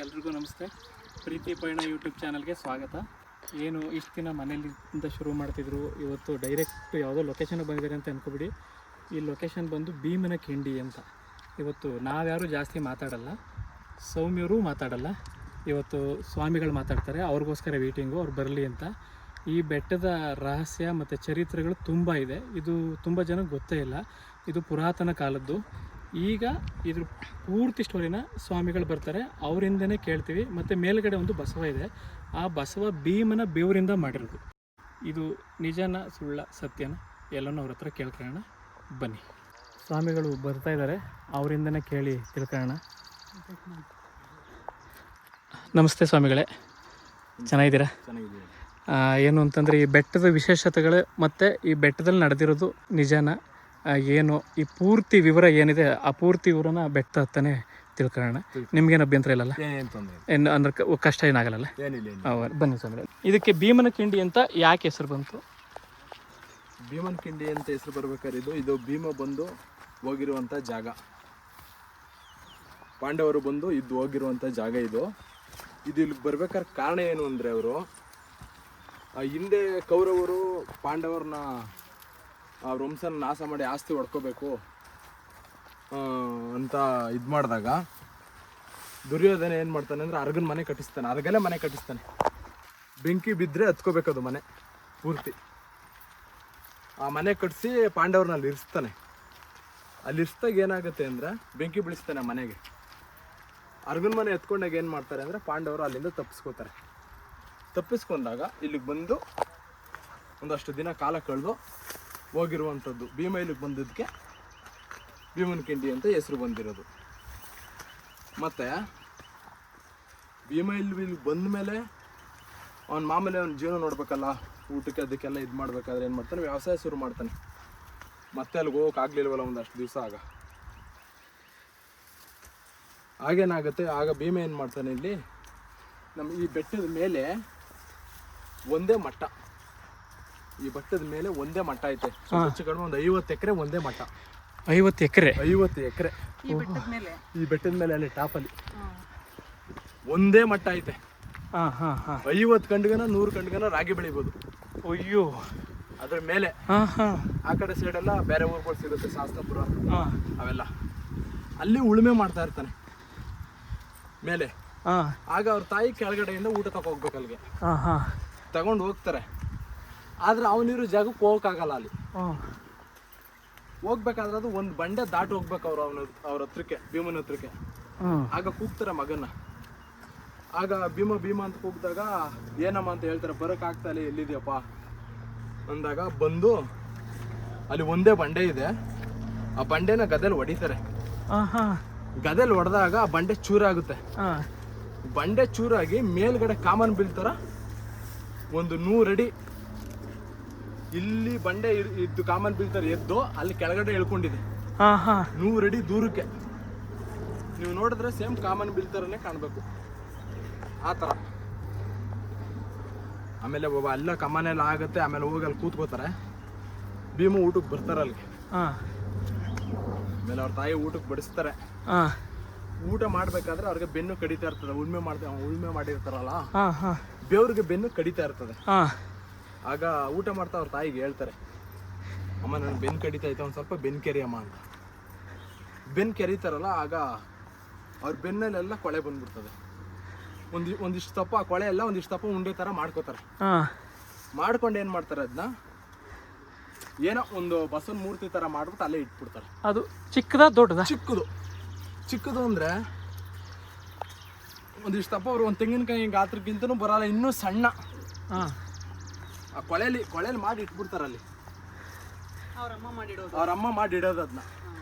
ಎಲ್ರಿಗೂ ನಮಸ್ತೆ. ಪ್ರೀತಿ ಪಯಣ ಯೂಟ್ಯೂಬ್ ಚಾನಲ್ಗೆ ಸ್ವಾಗತ. ಏನು ಇಷ್ಟು ದಿನ ಮನೆಯಲ್ಲಿಂದ ಶುರು ಮಾಡ್ತಿದ್ರು, ಇವತ್ತು ಡೈರೆಕ್ಟ್ ಯಾವುದೋ ಲೊಕೇಶನ್ಗೆ ಬಂದಿದ್ದಾರೆ ಅಂತ ಅನ್ಕೋಬಿಡಿ. ಈ ಲೊಕೇಶನ್ ಬಂದು ಭೀಮನಕಿಂಡಿ ಅಂತ. ಇವತ್ತು ನಾವ್ಯಾರು ಜಾಸ್ತಿ ಮಾತಾಡಲ್ಲ, ಸೌಮ್ಯರು ಮಾತಾಡಲ್ಲ. ಇವತ್ತು ಸ್ವಾಮಿಗಳು ಮಾತಾಡ್ತಾರೆ, ಅವ್ರಿಗೋಸ್ಕರ ವೇಟಿಂಗು, ಅವ್ರು ಬರಲಿ ಅಂತ. ಈ ಬೆಟ್ಟದ ರಹಸ್ಯ ಮತ್ತು ಚರಿತ್ರೆಗಳು ತುಂಬ ಇದೆ. ಇದು ತುಂಬ ಜನಕ್ಕೆ ಗೊತ್ತೇ ಇಲ್ಲ. ಇದು ಪುರಾತನ ಕಾಲದ್ದು. ಈಗ ಇದ್ರ ಪೂರ್ತಿ ಸ್ಟೋರಿನ ಸ್ವಾಮಿಗಳು ಬರ್ತಾರೆ, ಅವರಿಂದನೇ ಕೇಳ್ತೀವಿ. ಮತ್ತು ಮೇಲ್ಗಡೆ ಒಂದು ಬಸವ ಇದೆ, ಆ ಬಸವ ಭೀಮನ ಬೇವರಿಂದ ಮಾಡಿರೋದು. ಇದು ನಿಜನ ಸುಳ್ಳ ಸತ್ಯನ ಎಲ್ಲನೂ ಅವ್ರ ಹತ್ರ ಕೇಳ್ಕೊಳ್ಳೋಣ ಬನ್ನಿ. ಸ್ವಾಮಿಗಳು ಬರ್ತಾ ಇದ್ದಾರೆ, ಅವರಿಂದನೇ ಕೇಳಿ ತಿಳ್ಕೊಳ್ಳೋಣ. ನಮಸ್ತೆ ಸ್ವಾಮಿಗಳೇ, ಚೆನ್ನಾಗಿದ್ದೀರಾ? ಏನು ಅಂತಂದರೆ, ಈ ಬೆಟ್ಟದ ವಿಶೇಷತೆಗಳು ಮತ್ತು ಈ ಬೆಟ್ಟದಲ್ಲಿ ನಡೆದಿರೋದು ನಿಜನ ಏನು, ಈ ಪೂರ್ತಿ ವಿವರ ಏನಿದೆ ಆ ಪೂರ್ತಿ ವಿವರನ ಬೆಟ್ಟ ಹತ್ತನೇ ತಿಳ್ಕೊಳ್ಳೋಣ. ನಿಮ್ಗೇನು ಅಭ್ಯಂತರ ಇಲ್ಲಲ್ಲ? ಏನು ಅಂದ್ರೆ ಕಷ್ಟ ಏನಾಗಲ್ಲ? ಬನ್ನಿ ಸ್ವಾಮಿ. ಇದಕ್ಕೆ ಭೀಮನಕಿಂಡಿ ಅಂತ ಯಾಕೆ ಹೆಸರು ಬಂತು? ಭೀಮನಕಿಂಡಿ ಅಂತ ಹೆಸರು ಬರ್ಬೇಕಾದ್ರೆ ಇದು ಭೀಮ ಬಂದು ಹೋಗಿರುವಂಥ ಜಾಗ, ಪಾಂಡವರು ಬಂದು ಇದ್ದು ಹೋಗಿರುವಂಥ ಜಾಗ ಇದು. ಇಲ್ಲಿ ಬರ್ಬೇಕಾದ್ರೆ ಕಾರಣ ಏನು ಅಂದರೆ, ಅವರು ಹಿಂದೆ ಕೌರವರು ಪಾಂಡವರನ್ನ ಅವ್ರ ವಂಶನ ನಾಶ ಮಾಡಿ ಆಸ್ತಿ ಹೊಡ್ಕೋಬೇಕು ಅಂತ ಇದು ಮಾಡಿದಾಗ ದುರ್ಯೋಧನ ಏನು ಮಾಡ್ತಾನೆ ಅಂದರೆ ಅರ್ಗನ ಮನೆ ಕಟ್ಟಿಸ್ತಾನೆ, ಅರ್ಗಲ್ಲೇ ಮನೆ ಕಟ್ಟಿಸ್ತಾನೆ. ಬೆಂಕಿ ಬಿದ್ದರೆ ಹತ್ಕೋಬೇಕದು ಮನೆ ಪೂರ್ತಿ. ಆ ಮನೆ ಕಟ್ಟಿಸಿ ಪಾಂಡವ್ರನ್ನ ಅಲ್ಲಿ ಇರಿಸ್ತಾನೆ. ಅಲ್ಲಿ ಇರಿಸ್ದಾಗ ಏನಾಗುತ್ತೆ ಅಂದರೆ, ಬೆಂಕಿ ಬೀಳಿಸ್ತಾನೆ ಆ ಮನೆಗೆ. ಅರ್ಗನ ಮನೆ ಎತ್ಕೊಂಡಾಗ ಏನು ಮಾಡ್ತಾರೆ ಅಂದರೆ, ಪಾಂಡವರು ಅಲ್ಲಿಂದ ತಪ್ಪಿಸ್ಕೋತಾರೆ. ತಪ್ಪಿಸ್ಕೊಂಡಾಗ ಇಲ್ಲಿಗೆ ಬಂದು ಒಂದಷ್ಟು ದಿನ ಕಾಲ ಕಳೆದು ಹೋಗಿರುವಂಥದ್ದು. ಭೀಮ ಇಲ್ಲಿಗೆ ಬಂದಿದ್ದಕ್ಕೆ ಭೀಮನಕಿಂಡಿ ಅಂತ ಹೆಸರು ಬಂದಿರೋದು. ಮತ್ತು ಭೀಮ ಇಲ್ಲಿಗೆ ಬಂದ ಮೇಲೆ ಅವನ ಮಾಮೂಲಿ ಅವನ ಜೀವನ ನೋಡ್ಬೇಕಲ್ಲ, ಊಟಕ್ಕೆ ಅದಕ್ಕೆಲ್ಲ ಇದು ಮಾಡ್ಬೇಕಾದ್ರೆ ಏನು ಮಾಡ್ತಾನೆ, ವ್ಯವಸಾಯ ಶುರು ಮಾಡ್ತಾನೆ. ಮತ್ತೆ ಅಲ್ಲಿಗೆ ಹೋಗೋಕ್ಕಾಗಲಿಲ್ವಲ್ಲ ಒಂದಷ್ಟು ದಿವಸ. ಆಗೇನಾಗುತ್ತೆ, ಆಗ ಭೀಮ ಏನು ಮಾಡ್ತಾನೆ, ಇಲ್ಲಿ ನಮ್ಮ ಈ ಬೆಟ್ಟದ ಮೇಲೆ ಒಂದೇ ಮಟ್ಟ, ಈ ಬೆಟ್ಟದ ಮೇಲೆ ಒಂದೇ ಮಟ್ಟ ಐತೆ. ಹೆಚ್ಚು ಕಡಿಮೆ ಒಂದು 50 ಎಕರೆ ಒಂದೇ ಮಟ್ಟ. 50 ಎಕರೆ? 50 ಎಕರೆ ಈ ಬೆಟ್ಟದ ಮೇಲೆ ಅಲ್ಲಿ ಟಾಪಲ್ಲಿ ಒಂದೇ ಮಟ್ಟ ಐತೆ. 50 ಕಂಡ್ಗನ 100 ಕಂಡ್ಗನ ರಾಗಿ ಬೆಳಿಬೋದು. ಅಯ್ಯೋ, ಅದ್ರ ಮೇಲೆ ಆ ಕಡೆ ಸೈಡೆಲ್ಲ ಬೇರೆ ಊರುಗಳು ಸಿಗುತ್ತೆ, ಶಾಸ್ತಾಪುರ ಅವೆಲ್ಲ. ಅಲ್ಲಿ ಉಳುಮೆ ಮಾಡ್ತಾ ಇರ್ತಾನೆ ಮೇಲೆ. ಆಗ ಅವ್ರ ತಾಯಿ ಕೆಳಗಡೆಯಿಂದ ಊಟ ತಗೋಗ್ಬೇಕು ಅಲ್ಲಿಗೆ. ತಗೊಂಡು ಹೋಗ್ತಾರೆ. ಆದ್ರೆ ಅವನಿರೋ ಜಾಗಕ್ಕೆ ಹೋಗಕ್ಕಾಗಲ್ಲ. ಅಲ್ಲಿ ಹೋಗ್ಬೇಕಾದ್ರೆ ಅದು ಒಂದು ಬಂಡೆ ದಾಟಿ ಹೋಗ್ಬೇಕು ಅವ್ರ ಹತ್ರಕ್ಕೆ, ಭೀಮನ ಹತ್ರಕ್ಕೆ. ಆಗ ಕೂಗ್ತಾರೆ ಮಗನ. ಆಗ ಭೀಮ ಅಂತ ಕೂಗಿದಾಗ, ಏನಮ್ಮ ಅಂತ ಹೇಳ್ತಾರೆ. ಬರಕ್ ಆಗ್ತಾ ಇಲ್ಲ, ಎಲ್ಲಿದ್ಯಪ್ಪ ಅಂದಾಗ ಬಂದು ಅಲ್ಲಿ ಒಂದೇ ಬಂಡೆ ಇದೆ, ಆ ಬಂಡೆನ ಗದೆಲ್ ಹೊಡಿತಾರೆ. ಗದೆಲ್ ಹೊಡೆದಾಗ ಆ ಬಂಡೆ ಚೂರಾಗುತ್ತೆ. ಬಂಡೆ ಚೂರಾಗಿ ಮೇಲ್ಗಡೆ ಕಾಮನ್ ಬೀಳ್ತಾರ ಒಂದು 100 ಅಡಿ. ಇಲ್ಲಿ ಬಂಡೆ ಇದ್ದು ಕಾಮನ್ ಬೀಳ್ತಾರೆ, ಎದ್ದು ಅಲ್ಲಿ ಕೆಳಗಡೆ ಇಳ್ಕೊಂಡಿದೆ 100 ಅಡಿ ದೂರಕ್ಕೆ. ನೀವು ನೋಡಿದ್ರೆ ಸೇಮ್ ಕಾಮನ್ ಬೀಳ್ತಾರನೇ ಕಾಣ್ಬೇಕು, ಆ ಥರ. ಆಮೇಲೆ ಎಲ್ಲ ಕಮಾನೆಲ್ಲ ಆಗುತ್ತೆ. ಆಮೇಲೆ ಹೋಗಿ ಅಲ್ಲಿ ಕೂತ್ಕೋತಾರೆ. ಭೀಮ ಊಟಕ್ಕೆ ಬರ್ತಾರೆ ಅಲ್ಲಿಗೆ. ಆಮೇಲೆ ಅವ್ರ ತಾಯಿ ಊಟಕ್ಕೆ ಬಡಿಸ್ತಾರೆ. ಊಟ ಮಾಡ್ಬೇಕಾದ್ರೆ ಅವ್ರಿಗೆ ಬೆನ್ನು ಕಡಿತಾ ಇರ್ತದೆ. ಉಳ್ಮೆ ಮಾಡಿರ್ತಾರಲ್ಲ, ಬೇವ್ರಿಗೆ ಬೆನ್ನು ಕಡಿತಾ ಇರ್ತದೆ. ಆಗ ಊಟ ಮಾಡ್ತಾ ಅವ್ರ ತಾಯಿಗೆ ಹೇಳ್ತಾರೆ, ಅಮ್ಮ ನನಗೆ ಬೆನ್ನು ಕಡಿತಾ ಐತೆ, ಒಂದು ಸ್ವಲ್ಪ ಬೆನ್ನು ಕೆರಿ ಅಮ್ಮ ಅಂತ. ಬೆನ್ನು ಕೆರಿತಾರಲ್ಲ, ಆಗ ಅವ್ರ ಬೆನ್ನಲ್ಲೆಲ್ಲ ಕೊಳೆ ಬಂದ್ಬಿಡ್ತದೆ. ಒಂದಿಷ್ಟು ತಪ್ಪ ಆ ಕೊಳೆ ಎಲ್ಲ ಒಂದಿಷ್ಟು ತಪ್ಪ ಉಂಡೆ ಥರ ಮಾಡ್ಕೋತಾರೆ. ಮಾಡ್ಕೊಂಡು ಏನು ಮಾಡ್ತಾರೆ, ಅದನ್ನ ಏನೋ ಒಂದು ಬಸವನ ಮೂರ್ತಿ ಥರ ಮಾಡ್ಬಿಟ್ಟು ಅಲ್ಲೇ ಇಟ್ಬಿಡ್ತಾರೆ. ಅದು ಚಿಕ್ಕದ ದೊಡ್ಡದ? ಚಿಕ್ಕದು ಅಂದರೆ ಒಂದಿಷ್ಟು ತಪ್ಪ ಅವರು ಒಂದು ತೆಂಗಿನಕಾಯಿ ಗಾತ್ರಕ್ಕಿಂತನೂ ಬರಲ್ಲ, ಇನ್ನೂ ಸಣ್ಣ. ಆ ಕೊಳೆಯಲ್ಲಿ ಮಾಡಿ ಇಟ್ಬಿಡ್ತಾರೆ ಅಲ್ಲಿ. ಅವ್ರ ಅಮ್ಮ ಮಾಡಿಡೋದು ಅದನ್ನ.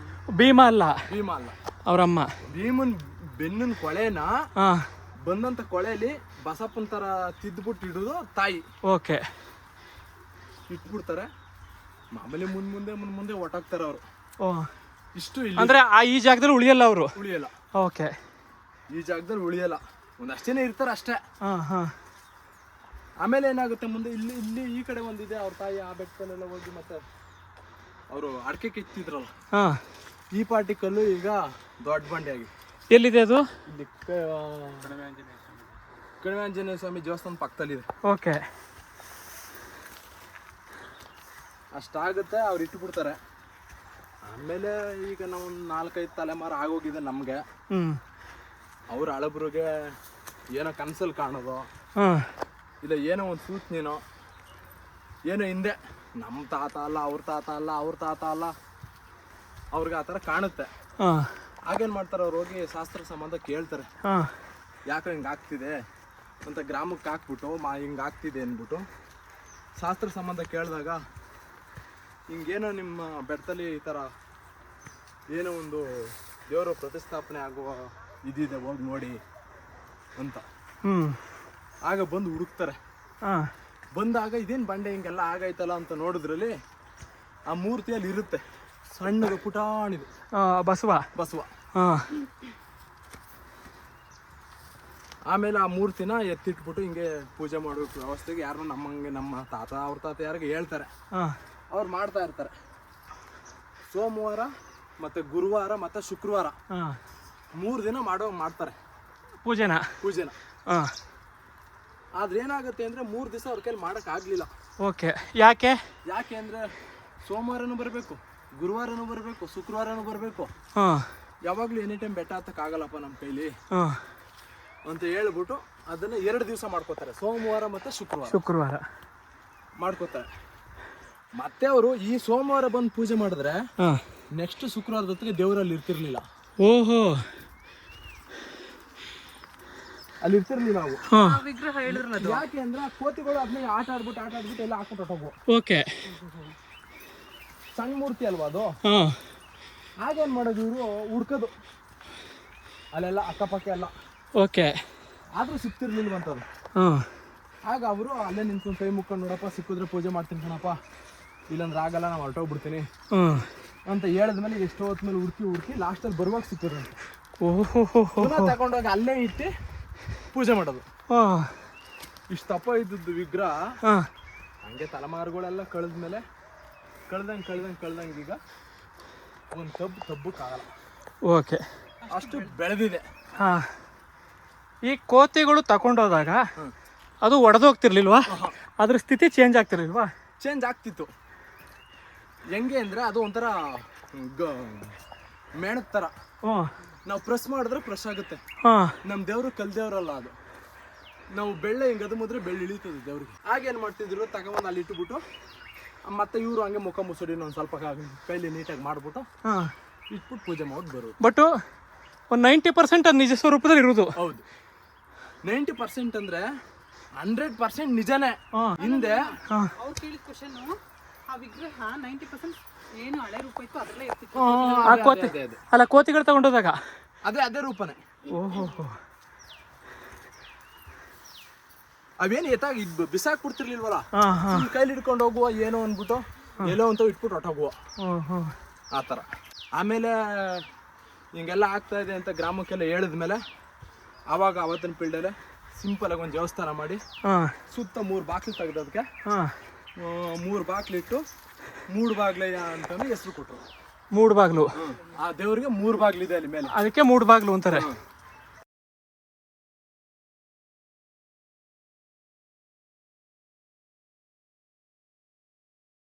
ಭೀಮ ಅಲ್ಲ, ಅವರಮ್ಮ. ಭೀಮನ್ ಬೆನ್ನನ್ ಕೊಳೆನ ಬಂದಂತ ಕೊಳೆಯಲ್ಲಿ ಬಸಪ್ಪನ ತರ ತಿದ್ಬಿಟ್ಟು ಇಡೋದು ತಾಯಿ. ಓಕೆ, ಇಟ್ಬಿಡ್ತಾರೆ. ಮಾಮೂಲಿ ಮುಂದೆ ಒಟ್ಟಾಗ್ತಾರೆ ಅವರು. ಇಷ್ಟು ಅಂದ್ರೆ ಈ ಜಾಗದಲ್ಲಿ ಉಳಿಯಲ್ಲ, ಓಕೆ, ಈ ಜಾಗದಲ್ಲಿ ಉಳಿಯಲ್ಲ. ಒಂದಷ್ಟೇನೆ ಇರ್ತಾರೆ ಅಷ್ಟೇ. ಆಮೇಲೆ ಏನಾಗುತ್ತೆ ಮುಂದೆ, ಇಲ್ಲಿ ಈ ಕಡೆ ಒಂದಿದೆ. ಅವ್ರ ತಾಯಿ ಆ ಬೆಟ್ಟದಲ್ಲೆಲ್ಲ ಹೋಗಿ ಮತ್ತೆ ಅವರು ಅಡಿಕೆ ಕಿತ್ತಿದ್ರಲ್ಲ, ಈ ಪಾರ್ಟಿಕಲ್ಲು ಈಗ ದೊಡ್ಡ ಬಂಡೆ ಆಗಿ ಎಲ್ಲಿದೆ ಅದು? ಇಲ್ಲಿ ಕಣಿವೆ ಆಂಜನೇಯ ಸ್ವಾಮಿ ದೇವಸ್ಥಾನ ಪಕ್ಕದಲ್ಲಿದೆ. ಓಕೆ. ಅಷ್ಟಾಗುತ್ತೆ, ಅವ್ರು ಇಟ್ಬಿಡ್ತಾರೆ. ಆಮೇಲೆ ಈಗ ನಾವು ಒಂದು 4-5 ತಲೆಮಾರು ಆಗೋಗಿದೆ ನಮಗೆ. ಅವ್ರ ಹಳಬ್ರಿಗೆ ಏನೋ ಕನಸಲ್ಲಿ ಕಾಣೋದು, ಇಲ್ಲ ಏನೋ ಒಂದು ಸೂಚನೆನೋ, ಏನೋ ಹಿಂದೆ ನಮ್ಮ ತಾತ ಅಲ್ಲ, ಅವ್ರ ತಾತ ಅಲ್ಲ, ಅವ್ರ ತಾತ ಅಲ್ಲ, ಅವ್ರಿಗೆ ಆ ಥರ ಕಾಣುತ್ತೆ. ಆಗೇನು ಮಾಡ್ತಾರೆ, ಅವ್ರು ಹೋಗಿ ಶಾಸ್ತ್ರ ಸಂಬಂಧ ಕೇಳ್ತಾರೆ, ಯಾಕೆ ಹಿಂಗೆ ಆಗ್ತಿದೆ ಅಂತ ಗ್ರಾಮಕ್ಕೆ ಹಾಕ್ಬಿಟ್ಟು ಹಿಂಗೆ ಆಗ್ತಿದೆ ಅಂದ್ಬಿಟ್ಟು ಶಾಸ್ತ್ರ ಸಂಬಂಧ ಕೇಳಿದಾಗ, ಹಿಂಗೇನೋ ನಿಮ್ಮ ಬೆಟ್ಟದಲ್ಲಿ ಈ ಥರ ಏನೋ ಒಂದು ದೇವರ ಪ್ರತಿಷ್ಠಾಪನೆ ಆಗುವ ಇದಿದೆ, ಹೋಗಿ ನೋಡಿ ಅಂತ ಆಗ ಬಂದು ಹುಡುಕ್ತಾರೆ. ಬಂದಾಗ ಇದೇನು ಬಂಡೆ ಹಿಂಗೆಲ್ಲ ಆಗೈತಲ್ಲ ಅಂತ ನೋಡಿದ್ರಲ್ಲಿ ಆ ಮೂರ್ತಿಯಲ್ಲಿ ಇರುತ್ತೆ, ಸಣ್ಣದು ಪುಟಾಣಿದು ಬಸವ. ಆಮೇಲೆ ಆ ಮೂರ್ತಿನ ಎತ್ತಿಟ್ಬಿಟ್ಟು ಹಿಂಗೆ ಪೂಜೆ ಮಾಡೋ ವ್ಯವಸ್ಥೆಗೆ ಯಾರು ನಮ್ಮಂಗೆ ನಮ್ಮ ತಾತ ಅವ್ರ ತಾತ ಯಾರಿಗೆ ಹೇಳ್ತಾರೆ, ಅವ್ರು ಮಾಡ್ತಾ ಇರ್ತಾರೆ. ಸೋಮವಾರ ಮತ್ತು ಗುರುವಾರ ಮತ್ತು ಶುಕ್ರವಾರ 3 ದಿನ ಮಾಡ್ತಾರೆ ಪೂಜೆನ. ಆದ್ರೆ ಏನಾಗುತ್ತೆ ಅಂದರೆ 3 ದಿವಸ ಅವ್ರ ಕೈಲಿ ಮಾಡೋಕ್ಕಾಗಲಿಲ್ಲ. ಓಕೆ. ಯಾಕೆ ಅಂದರೆ ಸೋಮವಾರನೂ ಬರಬೇಕು, ಗುರುವಾರನೂ ಬರಬೇಕು, ಶುಕ್ರವಾರನೂ ಬರಬೇಕು. ಯಾವಾಗಲೂ ಎನಿ ಟೈಮ್ ಬೆಟ್ಟ ಹತ್ತಕ್ಕಾಗಲ್ಲಪ್ಪ ನಮ್ಮ ಕೈಲಿ ಅಂತ ಹೇಳ್ಬಿಟ್ಟು ಅದನ್ನು 2 ದಿವಸ ಮಾಡ್ಕೋತಾರೆ, ಸೋಮವಾರ ಮತ್ತು ಶುಕ್ರವಾರ ಮಾಡ್ಕೋತಾರೆ. ಮತ್ತೆ ಅವರು ಈ ಸೋಮವಾರ ಬಂದು ಪೂಜೆ ಮಾಡಿದ್ರೆ ನೆಕ್ಸ್ಟ್ ಶುಕ್ರವಾರದ ಹೊತ್ತಿಗೆ ದೇವರಲ್ಲಿ ಇರ್ತಿರ್ಲಿಲ್ಲ. ಓಹೋ. ಅಲ್ಲಿ ಇರ್ತಿರ್ಲಿಲ್ಲ ನಾವು. ವಿಗ್ರಹ ಹೇಳಿದ್ರಲ್ಲ, ಯಾಕೆ ಅಂದ್ರೆ ಕೋತಿಗಳು ಅದನ್ನ ಆಟ ಆಡ್ಬಿಟ್ಟು ಎಲ್ಲ ಹಾಕ್ಬಿಟ್ಟು ಹೋಗುವ. ಓಕೆ. ಸಣ್ಣ ಮೂರ್ತಿ ಅಲ್ವಾ ಅದು. ಆಗೇನ್ ಮಾಡೋದು, ಇವರು ಹುಡ್ಕೋದು ಅಲ್ಲೆಲ್ಲ ಅಕ್ಕಪಕ್ಕ ಎಲ್ಲ. ಓಕೆ. ಆದ್ರೂ ಸಿಕ್ತಿರ್ಲಿಲ್ವಂತದ್ದು. ಆಗ ಅವರು ಅಲ್ಲೇ ನಿಂತ್ಕೊಂಡು ಕೈ ಮುಕ್ಕೊಂಡು, ನೋಡಪ್ಪ ಸಿಕ್ಕಿದ್ರೆ ಪೂಜೆ ಮಾಡ್ತೀನಿ ಕಣಪ್ಪ, ಇಲ್ಲಾಂದ್ರೆ ಆಗಲ್ಲ, ನಾವು ಹೊರಟೋಗ್ಬಿಡ್ತೀನಿ ಅಂತ ಹೇಳಿದ್ಮೇಲೆ ಎಷ್ಟೋ ಹೊತ್ಮೇಲೆ ಹುಡುಕಿ ಲಾಸ್ಟಲ್ಲಿ ಬರುವಾಗ ಸಿಕ್ಕಿದ್ರು. ತಗೊಂಡೋಗಿ ಅಲ್ಲೇ ಇಟ್ಟು ಪೂಜೆ ಮಾಡೋದು. ಇಷ್ಟಪ್ಪ ಇದ್ದದ್ದು ವಿಗ್ರಹ ಹಂಗೆ ತಲೆಮಾರುಗಳೆಲ್ಲ ಕಳೆದ್ಮೇಲೆ ಕಳ್ದಂಗೆ ಈಗ ಒಂದು ತಬ್ಬಕ್ಕಾಗಲ್ಲ. ಓಕೆ. ಅಷ್ಟು ಬೆಳೆದಿದೆ. ಈ ಕೋತಿಗಳು ತಗೊಂಡೋದಾಗ ಅದು ಒಡೆದೋಗ್ತಿರ್ಲಿಲ್ವಾ? ಅದ್ರ ಸ್ಥಿತಿ ಚೇಂಜ್ ಆಗ್ತಿರ್ಲಿಲ್ವಾ? ಚೇಂಜ್ ಆಗ್ತಿತ್ತು. ಹೆಂಗೆ ಅಂದರೆ ಅದು ಒಂಥರ ಮೇಣದ ಥರ. ನಾವು ಪ್ರೆಸ್ ಮಾಡಿದ್ರೆ ಪ್ರೆಸ್ ಆಗುತ್ತೆ. ನಮ್ಮ ದೇವರು ಕಲ್ದೇವ್ರಲ್ಲ ಅದು. ನಾವು ಬೆಳ್ಳೆ ಹಿಂಗೆ ಅದು ಮುದ್ರೆ ಬೆಳ್ಳಿ ಇಳಿತದೆ ದೇವ್ರಿಗೆ. ಆಗೇನು ಮಾಡ್ತಿದ್ರು, ತಗೊಂಡು ಅಲ್ಲಿ ಇಟ್ಬಿಟ್ಟು ಮತ್ತೆ ಇವರು ಹಂಗೆ ಮುಖ ಮುಸುಡಿ ಒಂದು ಸ್ವಲ್ಪ ಕೈಲಿ ನೀಟಾಗಿ ಮಾಡಿಬಿಟ್ಟು ಇಟ್ಬಿಟ್ಟು ಪೂಜೆ ಮಾಡಿ ಬರೋದು. ಬಟ್ ಒಂದು 90% ಅದು ನಿಜ ಸ್ವರೂಪದಲ್ಲಿ ಇರೋದು. ಹೌದು, 90% ಅಂದರೆ 100% ನಿಜನೇ. ಹಿಂದೆ ಅವ್ರು ಕೇಳಿದ ಕ್ವಶನ್, ಆ ವಿಗ್ರಹ 90% ಏನು ಹಳೆ ರೂಪ ಇತ್ತು ಅದರಲ್ಲೇ ಇರ್ತಿತ್ತು. ಅಲ್ಲ, ಕೋತಿಗಳು ತಗೊಂಡೋದಾಗ ಅದೇ ರೂಪನೇ. ಓಹೋ. ಅವೇನು ಎತ್ತಾಗಿ ಬಿಸಾಕ್ಬಿಡ್ತಿರ್ಲಿಲ್ವಲ್ಲ, ಕೈಲಿ ಹಿಡ್ಕೊಂಡು ಹೋಗುವ ಏನೋ ಅಂದ್ಬಿಟ್ಟು ಎಲ್ಲೋ ಅಂತ ಇಟ್ಬಿಟ್ಟು ಹೊಟ್ಟೋಗುವ ಆ ಥರ. ಆಮೇಲೆ ಹಿಂಗೆಲ್ಲ ಆಗ್ತಾ ಇದೆ ಅಂತ ಗ್ರಾಮಕ್ಕೆಲ್ಲ ಹೇಳಿದ್ಮೇಲೆ ಆವಾಗ ಅವತ್ತಿನ ಪೀಲ್ಡಲ್ಲೇ ಸಿಂಪಲಾಗಿ ಒಂದು ದೇವಸ್ಥಾನ ಮಾಡಿ ಸುತ್ತ 3 ಬಾಕ್ಲು ತೆಗೆದೋದಕ್ಕೆ 3 ಬಾಕ್ಲಿಟ್ಟು 3 ಬಾಗ್ಲಯ್ಯ ಅಂತಂದು ಹೆಸರು ಕೊಟ್ಟರು. 3 ಬಾಗ್ಲು. ಆ ದೇವ್ರಿಗೆ 3 ಬಾಗ್ಲಿದೆ ಅಲ್ಲಿ ಮೇಲೆ, ಅದಕ್ಕೆ 3 ಬಾಗ್ಲು ಅಂತಾರೆ.